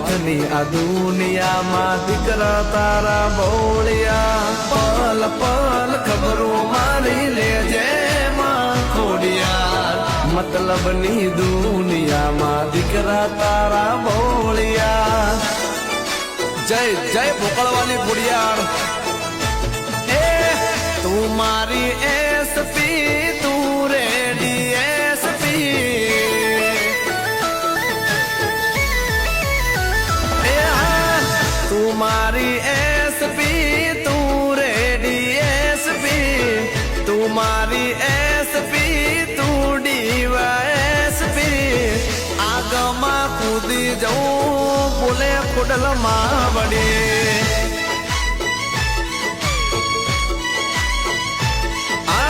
સ્વાર્થની આ દુનિયામાં દીકરા તારા બોળિયા પલ પલ ખબરો મારી લેજે માં ખોડિયાર મતલબની દુનિયામાં દીકરા તારા બોળિયા જય જય ભોકળવાની ખોડિયાર એ તું મારી એસપી તું રેડી तुम्हारी एसपी तू रेडी एसपी तुम्हारी एसपी तू डीवायएसपी आगमा कूदी जाऊं बोले कुडल मावड़ी